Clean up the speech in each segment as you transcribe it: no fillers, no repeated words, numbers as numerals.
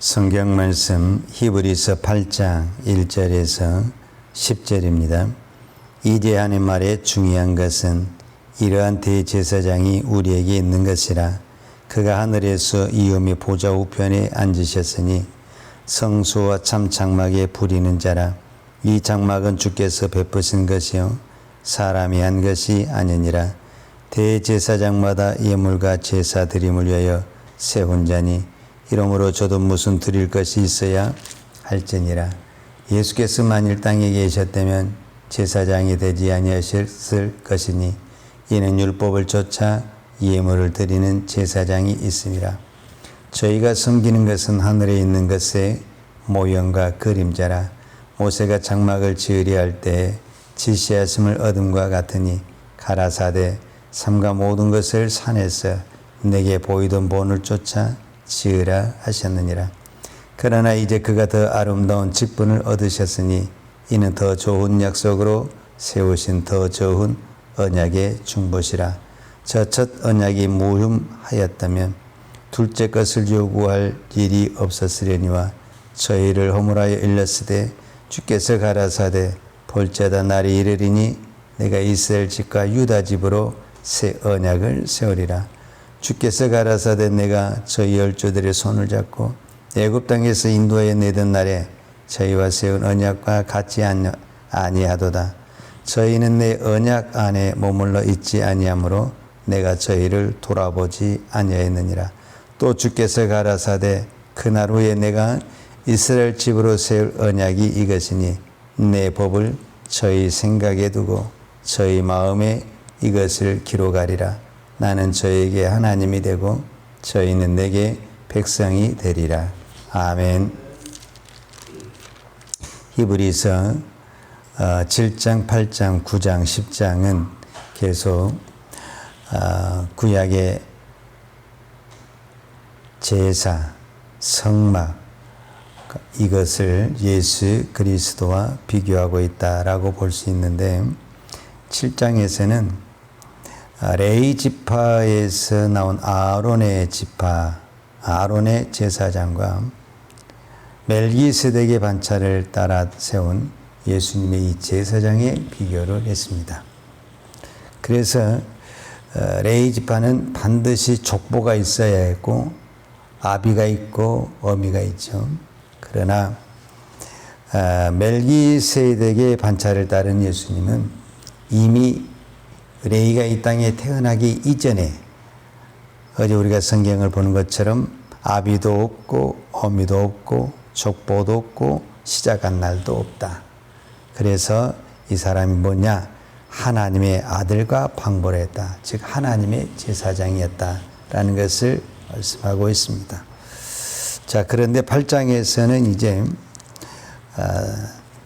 성경 말씀 히브리서 8장 1절에서 10절입니다. 이제 하는 말에 중요한 것은 이러한 대제사장이 우리에게 있는 것이라. 그가 하늘에서 이음의 보좌 우편에 앉으셨으니 성소와 참 장막에 부리는 자라. 이 장막은 주께서 베푸신 것이요 사람이 한 것이 아니니라. 대제사장마다 예물과 제사 드림을 위하여 세운 자니 이러므로 저도 무슨 드릴 것이 있어야 할지니라. 예수께서 만일 땅에 계셨다면 제사장이 되지 아니하셨을 것이니 이는 율법을 쫓아 예물을 드리는 제사장이 있음이라. 저희가 섬기는 것은 하늘에 있는 것의 모형과 그림자라. 모세가 장막을 지으려 할 때에 지시하심을 얻음과 같으니 가라사대 삼가 모든 것을 산에서 내게 보이던 본을 쫓아 지으라 하셨느니라. 그러나 이제 그가 더 아름다운 직분을 얻으셨으니 이는 더 좋은 약속으로 세우신 더 좋은 언약의 중보시라. 저 첫 언약이 무흠하였다면 둘째 것을 요구할 일이 없었으려니와 저희를 허물하여 일렀으되 주께서 가라사대 볼지어다 날이 이르리니 내가 이스라엘 집과 유다 집으로 새 언약을 세우리라. 주께서 가라사대 내가 저희 열조들의 손을 잡고 애굽 땅에서 인도하여 내던 날에 저희와 세운 언약과 같지 아니하도다. 저희는 내 언약 안에 머물러 있지 아니하므로 내가 저희를 돌아보지 아니하였느니라. 또 주께서 가라사대 그날 후에 내가 이스라엘 집으로 세울 언약이 이것이니 내 법을 저희 생각에 두고 저희 마음에 이것을 기록하리라. 나는 저에게 하나님이 되고 저희는 내게 백성이 되리라. 아멘. 히브리서 7장, 8장, 9장, 10장은 계속 구약의 제사, 성막 이것을 예수 그리스도와 비교하고 있다라고 볼 수 있는데 7장에서는 레위 지파에서 나온 아론의 지파, 아론의 제사장과 멜기세덱의 반차를 따라 세운 예수님의 이 제사장의 비교를 했습니다. 그래서 레위 지파는 반드시 족보가 있어야 했고 아비가 있고 어미가 있죠. 그러나 멜기세덱의 반차를 따른 예수님은 이미 레위가 이 땅에 태어나기 이전에 어제 우리가 성경을 보는 것처럼 아비도 없고 어미도 없고 족보도 없고 시작한 날도 없다. 그래서 이 사람이 뭐냐? 하나님의 아들과 방벌했다. 즉 하나님의 제사장이었다라는 것을 말씀하고 있습니다. 자, 그런데 8장에서는 이제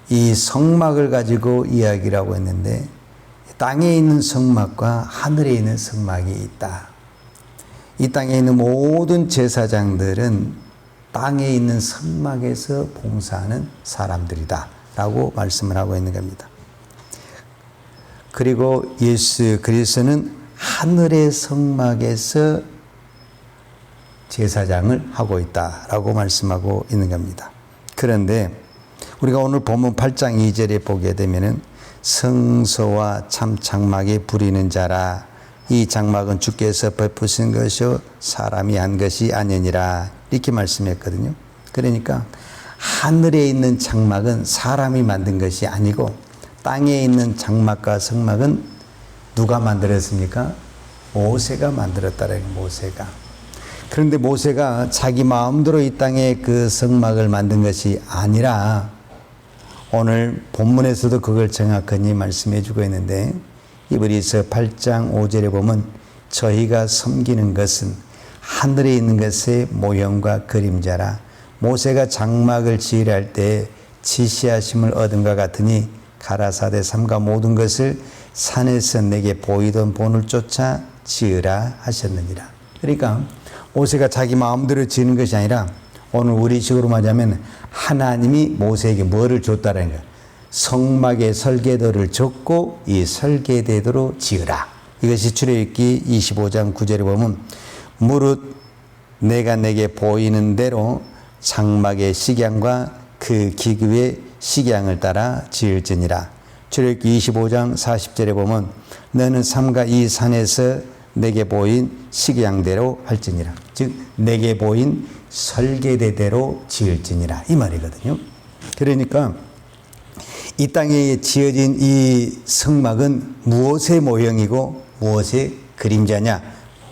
이 성막을 가지고 이야기를 하고 있는데 땅에 있는 성막과 하늘에 있는 성막이 있다. 이 땅에 있는 모든 제사장들은 땅에 있는 성막에서 봉사하는 사람들이다 라고 말씀을 하고 있는 겁니다. 그리고 예수 그리스도는 하늘의 성막에서 제사장을 하고 있다라고 말씀하고 있는 겁니다. 그런데 우리가 오늘 본문 8장 2절에 보게 되면은 성소와 참 장막에 부리는 자라. 이 장막은 주께서 베푸신 것이요 사람이 한 것이 아니니라. 이렇게 말씀했거든요. 그러니까 하늘에 있는 장막은 사람이 만든 것이 아니고 땅에 있는 장막과 성막은 누가 만들었습니까? 모세가 만들었다라는 거예요. 모세가. 그런데 모세가 자기 마음대로 이 땅에 그 성막을 만든 것이 아니라 오늘 본문에서도 그걸 정확하게 말씀해 주고 있는데 히브리서 8장 5절에 보면 저희가 섬기는 것은 하늘에 있는 것의 모형과 그림자라. 모세가 장막을 지으려 할 때 지시하심을 얻음과 같으니 가라사대 삼가 모든 것을 산에서 내게 보이던 본을 쫓아 지으라 하셨느니라. 그러니까 모세가 자기 마음대로 지는 것이 아니라 오늘 우리식으로 말하자면 하나님이 모세에게 뭐를 줬다라는 거예요. 성막의 설계도를 줬고 이 설계대로 지으라. 이것이 출애굽기 25장 9절에 보면 무릇 내가 내게 보이는 대로 장막의 식양과 그 기구의 식양을 따라 지을지니라. 출애굽기 25장 40절에 보면 너는 삼가 이 산에서 내게 보인 식양대로 할지니라. 즉 내게 보인 설계대대로 지을지니라 이 말이거든요. 그러니까 이 땅에 지어진 이 성막은 무엇의 모형이고 무엇의 그림자냐?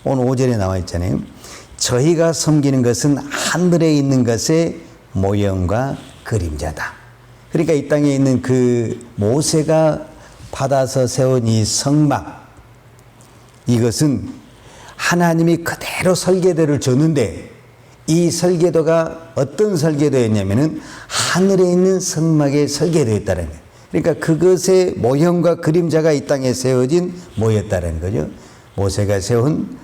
오늘 5절에 나와 있잖아요. 저희가 섬기는 것은 하늘에 있는 것의 모형과 그림자다. 그러니까 이 땅에 있는 그 모세가 받아서 세운 이 성막, 이것은 하나님이 그대로 설계도를 줬는데 이 설계도가 어떤 설계도였냐면은 하늘에 있는 성막의 설계도였다는 거예요. 그러니까 그것의 모형과 그림자가 이 땅에 세워진 모였다는 거죠. 모세가 세운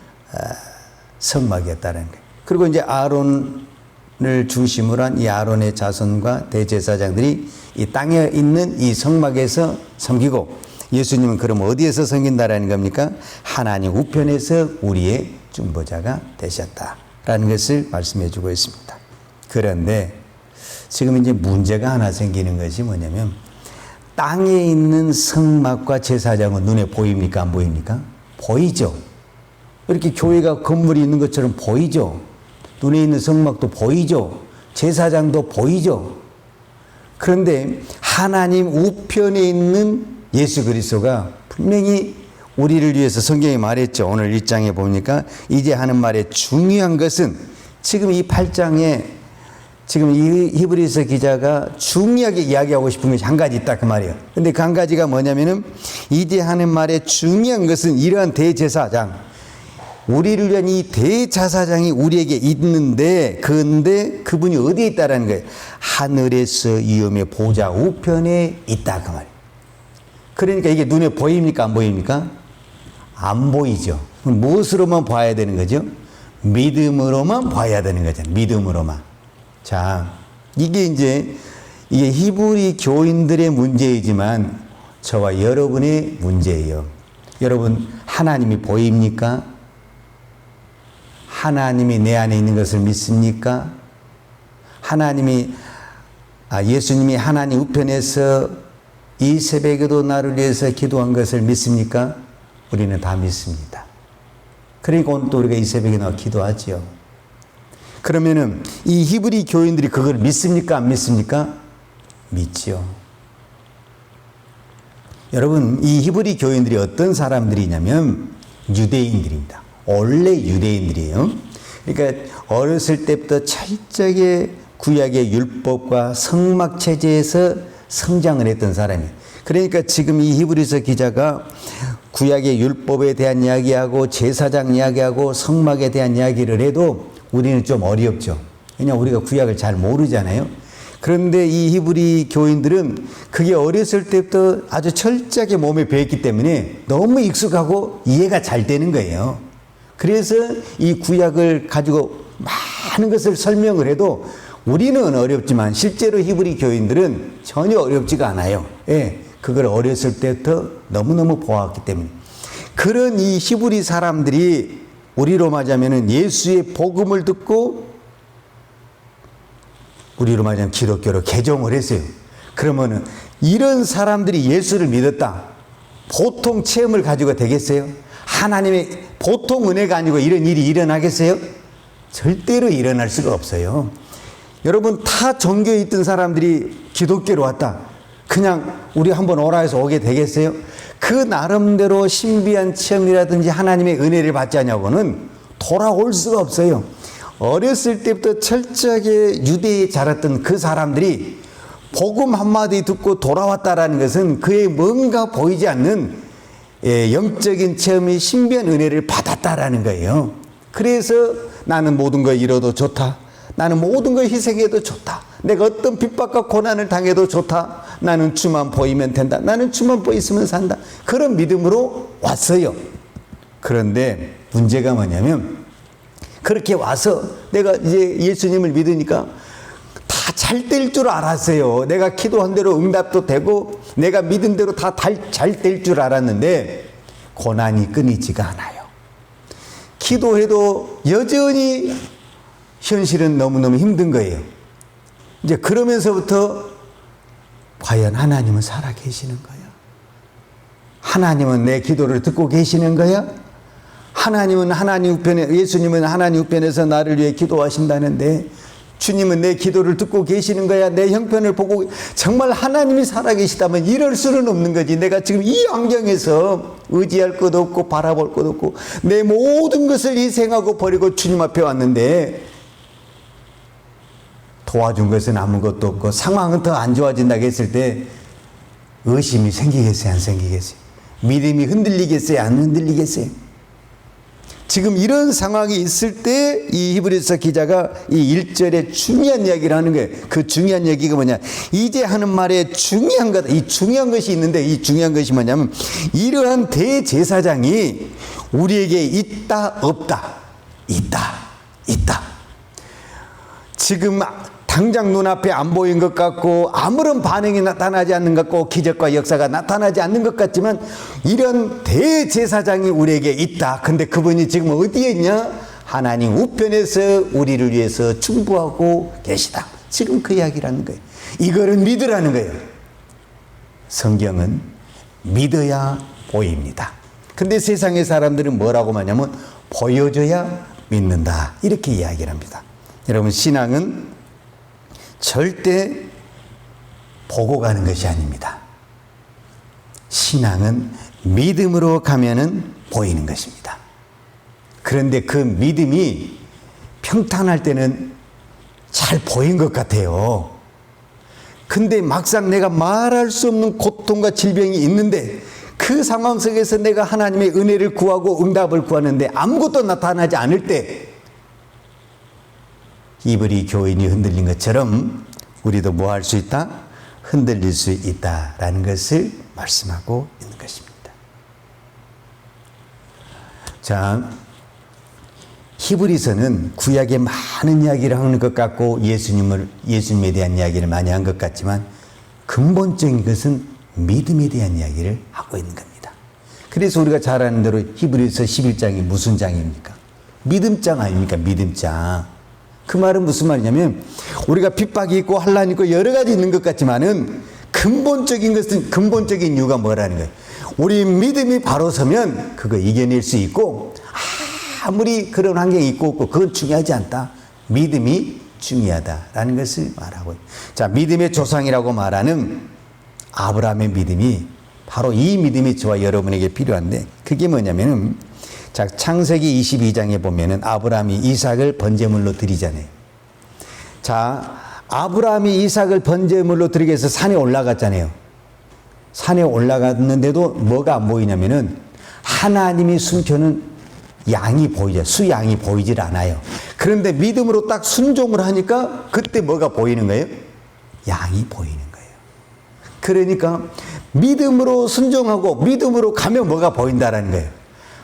성막이었다는 거예요. 그리고 이제 아론을 중심으로 한 이 아론의 자손과 대제사장들이 이 땅에 있는 이 성막에서 섬기고, 예수님은 그럼 어디에서 섬긴다라는 겁니까? 하나님 우편에서 우리의 중보자가 되셨다라는 것을 말씀해 주고 있습니다. 그런데 지금 이제 문제가 하나 생기는 것이 뭐냐면, 땅에 있는 성막과 제사장은 눈에 보입니까? 안 보입니까? 보이죠. 이렇게 교회가 건물이 있는 것처럼 보이죠. 눈에 있는 성막도 보이죠. 제사장도 보이죠. 그런데 하나님 우편에 있는 예수 그리스도가 분명히 우리를 위해서 성경에 말했죠. 오늘 1장에 보니까 이제 하는 말의 중요한 것은, 지금 이 8장에 지금 이 히브리서 기자가 중요하게 이야기하고 싶은 것이 한 가지 있다 그 말이에요. 근데 그 한 가지가 뭐냐면은, 이제 하는 말의 중요한 것은 이러한 대제사장, 우리를 위한 이 대제사장이 우리에게 있는데, 그런데 그분이 어디에 있다라는 거예요? 하늘에서 위엄의 보좌 우편에 있다 그 말이에요. 그러니까 이게 눈에 보입니까? 안 보입니까? 안 보이죠. 무엇으로만 봐야 되는 거죠? 믿음으로만 봐야 되는 거죠. 믿음으로만. 자, 이게 히브리 교인들의 문제이지만 저와 여러분의 문제예요. 여러분, 하나님이 보입니까? 하나님이 내 안에 있는 것을 믿습니까? 예수님이 하나님 우편에서 이 새벽에도 나를 위해서 기도한 것을 믿습니까? 우리는 다 믿습니다. 그러니까 오늘 또 우리가 이 새벽에 나와 기도하지요. 그러면은 이 히브리 교인들이 그걸 믿습니까? 안 믿습니까? 믿지요. 여러분, 이 히브리 교인들이 어떤 사람들이냐면 유대인들입니다. 원래 유대인들이에요. 그러니까 어렸을 때부터 철저하게 구약의 율법과 성막 체제에서 성장을 했던 사람이에요. 그러니까 지금 이 히브리서 기자가 구약의 율법에 대한 이야기하고 제사장 이야기하고 성막에 대한 이야기를 해도 우리는 좀 어렵죠. 왜냐하면 우리가 구약을 잘 모르잖아요. 그런데 이 히브리 교인들은 그게 어렸을 때부터 아주 철저하게 몸에 배었기 때문에 너무 익숙하고 이해가 잘 되는 거예요. 그래서 이 구약을 가지고 많은 것을 설명을 해도 우리는 어렵지만 실제로 히브리 교인들은 전혀 어렵지가 않아요. 예, 그걸 어렸을 때부터 너무너무 보았기 때문에. 그런 이 히브리 사람들이 우리로 말하자면 예수의 복음을 듣고 우리로 말하자면 기독교로 개종을 했어요. 그러면은 이런 사람들이 예수를 믿었다. 보통 체험을 가지고 되겠어요? 하나님의 보통 은혜가 아니고 이런 일이 일어나겠어요? 절대로 일어날 수가 없어요. 여러분, 타 종교에 있던 사람들이 기독교로 왔다. 그냥 우리 한번 오라 해서 오게 되겠어요? 그 나름대로 신비한 체험이라든지 하나님의 은혜를 받지 않냐고는 돌아올 수가 없어요. 어렸을 때부터 철저하게 유대에 자랐던 그 사람들이 복음 한마디 듣고 돌아왔다라는 것은 그의 뭔가 보이지 않는 영적인 체험이 신비한 은혜를 받았다라는 거예요. 그래서 나는 모든 걸 잃어도 좋다. 나는 모든 걸 희생해도 좋다. 내가 어떤 핍박과 고난을 당해도 좋다. 나는 주만 보이면 된다. 나는 주만 보이면 산다. 그런 믿음으로 왔어요. 그런데 문제가 뭐냐면, 그렇게 와서 내가 이제 예수님을 믿으니까 다 잘 될 줄 알았어요. 내가 기도한 대로 응답도 되고 내가 믿은 대로 다 잘 될 줄 알았는데 고난이 끊이지가 않아요. 기도해도 여전히 현실은 너무너무 힘든 거예요. 이제 그러면서부터 과연 하나님은 살아 계시는 거야? 하나님은 내 기도를 듣고 계시는 거야? 하나님은 하나님 우편에, 예수님은 하나님 우편에서 나를 위해 기도하신다는데 주님은 내 기도를 듣고 계시는 거야? 내 형편을 보고 정말 하나님이 살아계시다면 이럴 수는 없는 거지. 내가 지금 이 환경에서 의지할 것도 없고 바라볼 것도 없고 내 모든 것을 희생하고 버리고 주님 앞에 왔는데 도와준 것은 아무것도 없고 상황은 더 안 좋아진다고 했을 때 의심이 생기겠어요? 안 생기겠어요? 믿음이 흔들리겠어요? 안 흔들리겠어요? 지금 이런 상황이 있을 때 이 히브리서 기자가 이 1절에 중요한 이야기를 하는 거예요. 그 중요한 얘기가 뭐냐? 이제 하는 말에 중요한 것, 이 중요한 것이 있는데 이 중요한 것이 뭐냐면 이러한 대제사장이 우리에게 있다, 없다? 있다. 지금 당장 눈앞에 안 보인 것 같고 아무런 반응이 나타나지 않는 것 같고 기적과 역사가 나타나지 않는 것 같지만 이런 대제사장이 우리에게 있다. 근데 그분이 지금 어디에 있냐? 하나님 우편에서 우리를 위해서 중보하고 계시다. 지금 그 이야기를 하는 거예요. 이거를 믿으라는 거예요. 성경은 믿어야 보입니다. 근데 세상의 사람들은 뭐라고 하냐면 보여줘야 믿는다. 이렇게 이야기를 합니다. 여러분, 신앙은 절대 보고 가는 것이 아닙니다. 신앙은 믿음으로 가면은 보이는 것입니다. 그런데 그 믿음이 평탄할 때는 잘 보인 것 같아요. 근데 막상 내가 말할 수 없는 고통과 질병이 있는데 그 상황 속에서 내가 하나님의 은혜를 구하고 응답을 구하는데 아무것도 나타나지 않을 때 이브리 교인이 흔들린 것처럼 우리도 뭐 할 수 있다? 흔들릴 수 있다라는 것을 말씀하고 있는 것입니다. 자, 히브리서는 구약에 많은 이야기를 하는 것 같고 예수님에 대한 이야기를 많이 한 것 같지만 근본적인 것은 믿음에 대한 이야기를 하고 있는 겁니다. 그래서 우리가 잘 아는 대로 히브리서 11장이 무슨 장입니까? 믿음장 아닙니까? 믿음장. 그 말은 무슨 말이냐면 우리가 핍박이 있고 환난이 있고 여러 가지 있는 것 같지만은 근본적인 것은 근본적인 이유가 뭐라는 거예요. 우리 믿음이 바로 서면 그거 이겨낼 수 있고 아무리 그런 환경이 있고 없고 그건 중요하지 않다. 믿음이 중요하다라는 것을 말하고 있어요. 자, 믿음의 조상이라고 말하는 아브라함의 믿음이 바로 이 믿음이 저와 여러분에게 필요한데 그게 뭐냐면은 자, 창세기 22장에 보면은 아브라함이 이삭을 번제물로 드리잖아요. 자, 아브라함이 이삭을 번제물로 드리기 위해서 산에 올라갔잖아요. 산에 올라갔는데도 뭐가 안 보이냐면은 하나님이 숨겨놓은 양이 보이죠. 수양이 보이질 않아요. 그런데 믿음으로 딱 순종을 하니까 그때 뭐가 보이는 거예요? 양이 보이는 거예요. 그러니까 믿음으로 순종하고 믿음으로 가면 뭐가 보인다라는 거예요.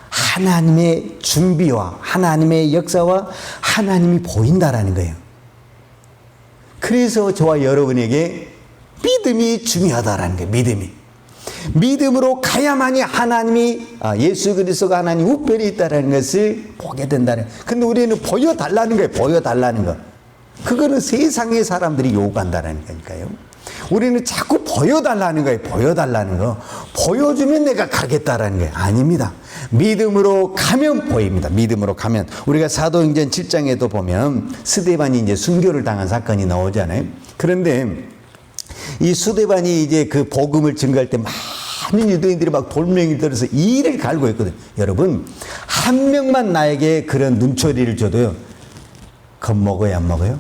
하나님의 준비와 하나님의 역사와 하나님이 보인다라는 거예요. 그래서 저와 여러분에게 믿음이 중요하다라는 거예요. 믿음으로 가야만이 하나님이 예수 그리스도가 하나님 우편에 있다라는 것을 보게 된다는 거예요. 근데 우리는 보여달라는 거예요. 보여달라는 거. 그거는 세상의 사람들이 요구한다는 거니까요. 우리는 자꾸 보여달라는 거예요. 보여달라는 거. 보여주면 내가 가겠다라는 거예요. 아닙니다. 믿음으로 가면 보입니다. 믿음으로 가면. 우리가 사도행전 7장에도 보면 스데반이 이제 순교를 당한 사건이 나오잖아요. 그런데 이 스데반이 이제 그 복음을 증거할 때 많은 유대인들이 막 돌멩이 들어서 이를 갈고 있거든요. 여러분, 한 명만 나에게 그런 눈초리를 줘도요. 겁먹어요, 안 먹어요?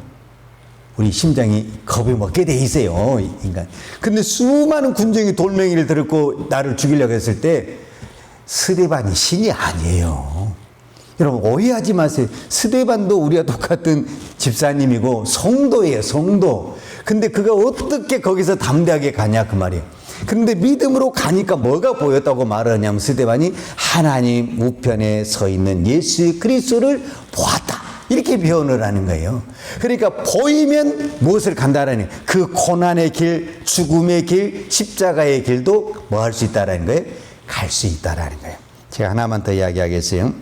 우리 심장이 겁이 먹게 돼 있어요, 인간. 근데 수많은 군중이 돌멩이를 들고 나를 죽이려고 했을 때 스데반이 신이 아니에요. 여러분, 오해하지 마세요. 스데반도 우리와 똑같은 집사님이고 성도예요, 성도. 근데 그가 어떻게 거기서 담대하게 가냐 그 말이에요. 근데 믿음으로 가니까 뭐가 보였다고 말하냐면 스데반이 하나님 우편에 서 있는 예수 그리스도를 보았다. 이렇게 표현을 하는 거예요. 그러니까 보이면 무엇을 간다라는 거예요. 그 고난의 길, 죽음의 길, 십자가의 길도 뭐 할 수 있다라는 거예요. 갈 수 있다라는 거예요. 제가 하나만 더 이야기하겠어요.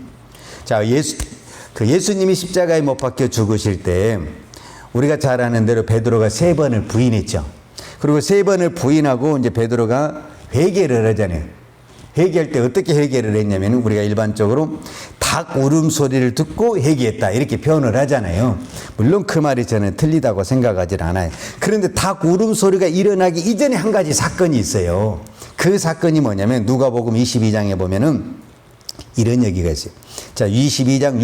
자, 예수님이 십자가에 못 박혀 죽으실 때 우리가 잘 아는 대로 베드로가 3번을 부인했죠. 그리고 3번을 부인하고 이제 베드로가 회개를 하잖아요. 회개할 때 어떻게 회개를 했냐면 우리가 일반적으로 닭 울음소리를 듣고 회개했다 이렇게 표현을 하잖아요. 물론 그 말이 저는 틀리다고 생각하지 않아요. 그런데 닭 울음소리가 일어나기 이전에 한 가지 사건이 있어요. 그 사건이 뭐냐면 누가복음 22장에 보면은 이런 얘기가 있어요. 자, 22장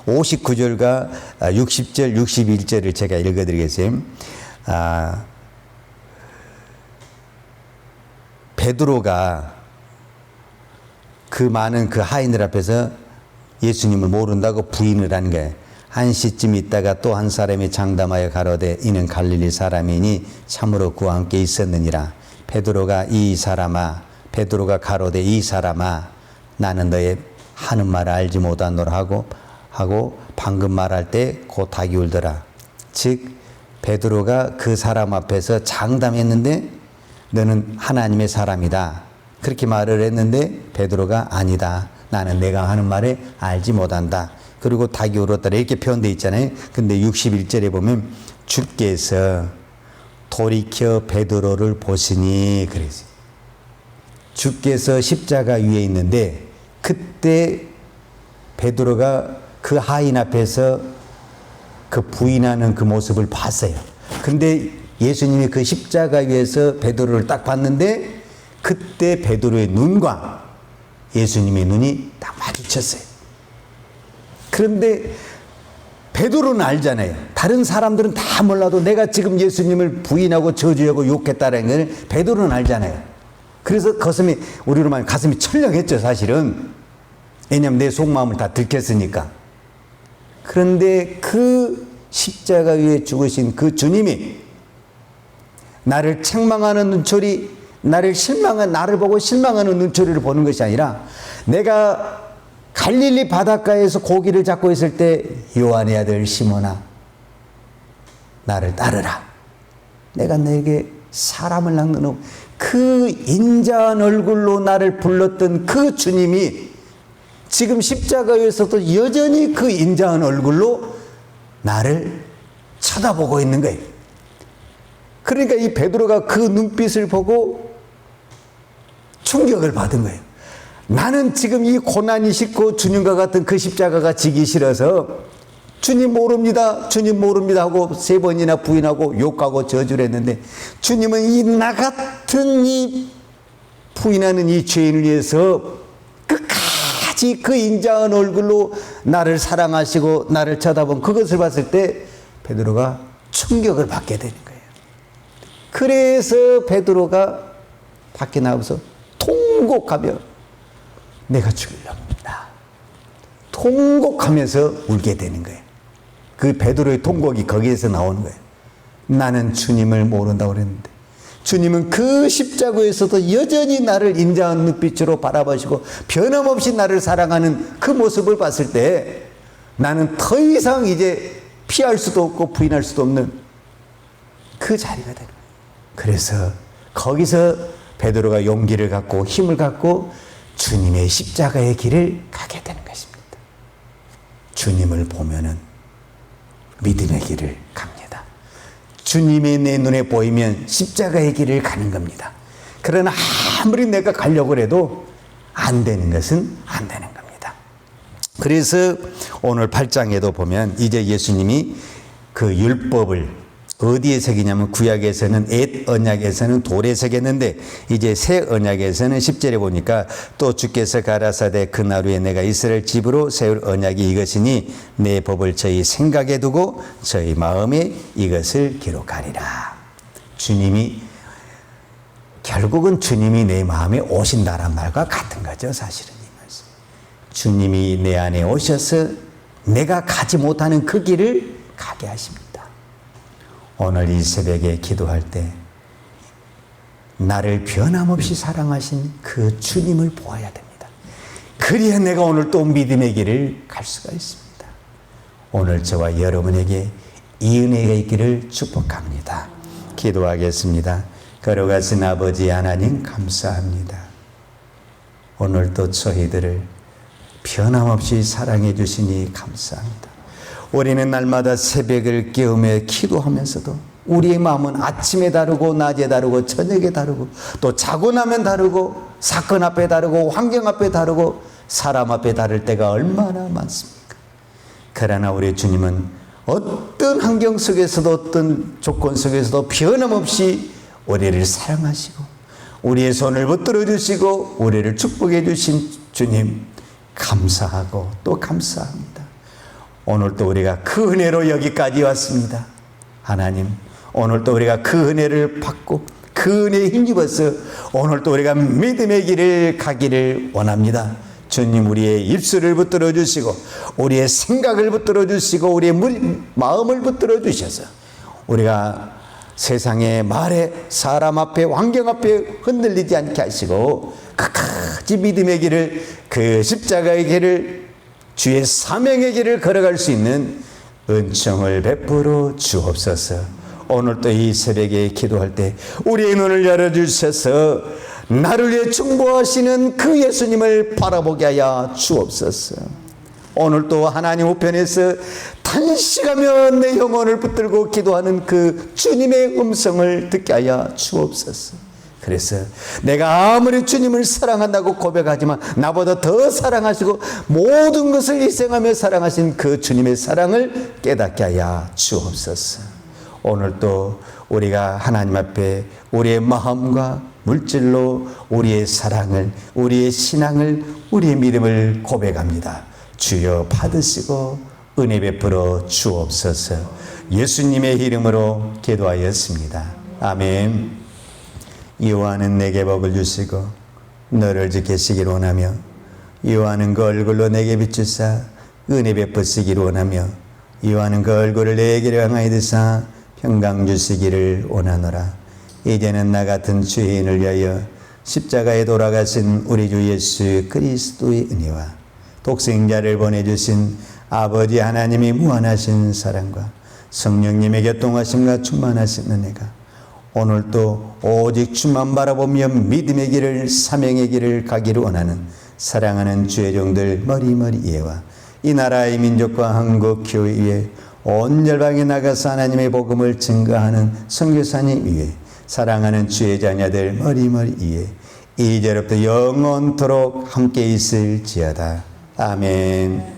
59절과 60절, 61절을 제가 읽어드리겠어요. 베드로가 그 많은 그 하인들 앞에서 예수님을 모른다고 부인을 한 거예요. 한 시쯤 있다가 또 한 사람이 장담하여 가로되 이는 갈릴리 사람이니 참으로 그와 함께 있었느니라. 베드로가 가로되 이 사람아 나는 너의 하는 말을 알지 못하노라 하고 방금 말할 때 곧 닭이 울더라. 즉 베드로가 그 사람 앞에서 장담했는데 너는 하나님의 사람이다 그렇게 말을 했는데 베드로가 아니다. 나는 내가 하는 말을 알지 못한다. 그리고 닭이 울었더라 이렇게 표현되어 있잖아요. 근데 61절에 보면 주께서 돌이켜 베드로를 보시니 그랬어요. 주께서 십자가 위에 있는데 그때 베드로가 그 하인 앞에서 그 부인하는 그 모습을 봤어요. 근데 예수님이 그 십자가 위에서 베드로를 딱 봤는데 그때 베드로의 눈과 예수님의 눈이 딱 마주쳤어요. 그런데 베드로는 알잖아요. 다른 사람들은 다 몰라도 내가 지금 예수님을 부인하고 저주하고 욕했다는 걸 베드로는 알잖아요. 그래서 우리로 말하면 가슴이 철렁했죠, 사실은. 왜냐하면 내 속마음을 다 들켰으니까. 그런데 그 십자가 위에 죽으신 그 주님이 나를 책망하는 눈초리, 나를 보고 실망하는 눈초리를 보는 것이 아니라 내가 갈릴리 바닷가에서 고기를 잡고 있을 때 요한의 아들 시몬아 나를 따르라. 내가 너에게 사람을 낚는 그 인자한 얼굴로 나를 불렀던 그 주님이 지금 십자가에서도 여전히 그 인자한 얼굴로 나를 쳐다보고 있는 거예요. 그러니까 이 베드로가 그 눈빛을 보고 충격을 받은 거예요. 나는 지금 이 고난이 싫고 주님과 같은 그 십자가가 지기 싫어서 주님 모릅니다 하고 3번이나 부인하고 욕하고 저주를 했는데 주님은 이 나 같은 이 부인하는 이 죄인을 위해서 끝까지 그 인자한 얼굴로 나를 사랑하시고 나를 쳐다본 그것을 봤을 때 베드로가 충격을 받게 되는 거예요. 그래서 베드로가 밖에 나와서 통곡하며 내가 죽으렵니다. 통곡하면서 울게 되는 거예요. 그 베드로의 통곡이 거기에서 나오는 거예요. 나는 주님을 모른다고 그랬는데 주님은 그 십자가에서도 여전히 나를 인자한 눈빛으로 바라보시고 변함없이 나를 사랑하는 그 모습을 봤을 때 나는 더 이상 이제 피할 수도 없고 부인할 수도 없는 그 자리가 되는 거예요. 그래서 거기서 베드로가 용기를 갖고 힘을 갖고 주님의 십자가의 길을 가게 되는 것입니다. 주님을 보면은 믿음의 길을 갑니다. 주님이 내 눈에 보이면 십자가의 길을 가는 겁니다. 그러나 아무리 내가 가려고 해도 안 되는 것은 안 되는 겁니다. 그래서 오늘 8장에도 보면 이제 예수님이 그 율법을 어디에 새기냐면 구약에서는 옛 언약에서는 돌에 새겼는데 이제 새 언약에서는 10절에 보니까 또 주께서 가라사대 그날 후에 내가 이스라엘 집으로 세울 언약이 이것이니 내 법을 저희 생각에 두고 저희 마음에 이것을 기록하리라. 결국은 주님이 내 마음에 오신다란 말과 같은 거죠. 사실은 이 말씀. 주님이 내 안에 오셔서 내가 가지 못하는 그 길을 가게 하십니다. 오늘 이 새벽에 기도할 때 나를 변함없이 사랑하신 그 주님을 보아야 됩니다. 그래야 내가 오늘 또 믿음의 길을 갈 수가 있습니다. 오늘 저와 여러분에게 이 은혜가 있기를 축복합니다. 기도하겠습니다. 걸어가신 아버지 하나님 감사합니다. 오늘 또 저희들을 변함없이 사랑해 주시니 감사합니다. 우리는 날마다 새벽을 깨우며 기도하면서도 우리의 마음은 아침에 다르고 낮에 다르고 저녁에 다르고 또 자고 나면 다르고 사건 앞에 다르고 환경 앞에 다르고 사람 앞에 다를 때가 얼마나 많습니까? 그러나 우리 주님은 어떤 환경 속에서도 어떤 조건 속에서도 변함없이 우리를 사랑하시고 우리의 손을 붙들어 주시고 우리를 축복해 주신 주님 감사하고 또 감사합니다. 오늘도 우리가 그 은혜로 여기까지 왔습니다. 하나님, 오늘도 우리가 그 은혜를 받고 그 은혜에 힘입어서 오늘도 우리가 믿음의 길을 가기를 원합니다. 주님, 우리의 입술을 붙들어 주시고 우리의 생각을 붙들어 주시고 우리의 마음을 붙들어 주셔서 우리가 세상의 말에 사람 앞에 환경 앞에 흔들리지 않게 하시고 끝까지 믿음의 길을, 그 십자가의 길을, 주의 사명의 길을 걸어갈 수 있는 은총을 베풀어 주옵소서. 오늘도 이 새벽에 기도할 때 우리의 눈을 열어주셔서 나를 위해 충보하시는 그 예수님을 바라보게 하여 주옵소서. 오늘도 하나님 우편에서 탄식하며 내 영혼을 붙들고 기도하는 그 주님의 음성을 듣게 하여 주옵소서. 그래서 내가 아무리 주님을 사랑한다고 고백하지만 나보다 더 사랑하시고 모든 것을 희생하며 사랑하신 그 주님의 사랑을 깨닫게 하여 주옵소서. 오늘도 우리가 하나님 앞에 우리의 마음과 물질로 우리의 사랑을, 우리의 신앙을, 우리의 믿음을 고백합니다. 주여 받으시고 은혜 베풀어 주옵소서. 예수님의 이름으로 기도하였습니다. 아멘. 여호와는 내게 복을 주시고 너를 지키시길 원하며 여호와는 그 얼굴로 내게 비추사 은혜 베푸시기를 원하며 여호와는 그 얼굴을 내게로 향하여 드사 평강 주시기를 원하노라. 이제는 나 같은 죄인을 위하여 십자가에 돌아가신 우리 주 예수 그리스도의 은혜와 독생자를 보내주신 아버지 하나님의 무한하신 사랑과 성령님의 교통하심과 충만하신 은혜가 오늘도 오직 주만 바라보며 믿음의 길을, 사명의 길을 가기를 원하는 사랑하는 주의 종들 머리머리 예와 이 나라의 민족과 한국 교회에 온 열방에 나가서 하나님의 복음을 증거하는 선교사님 위에 사랑하는 주의 자녀들 머리머리 위에 이제로부터 영원토록 함께 있을지어다. 아멘.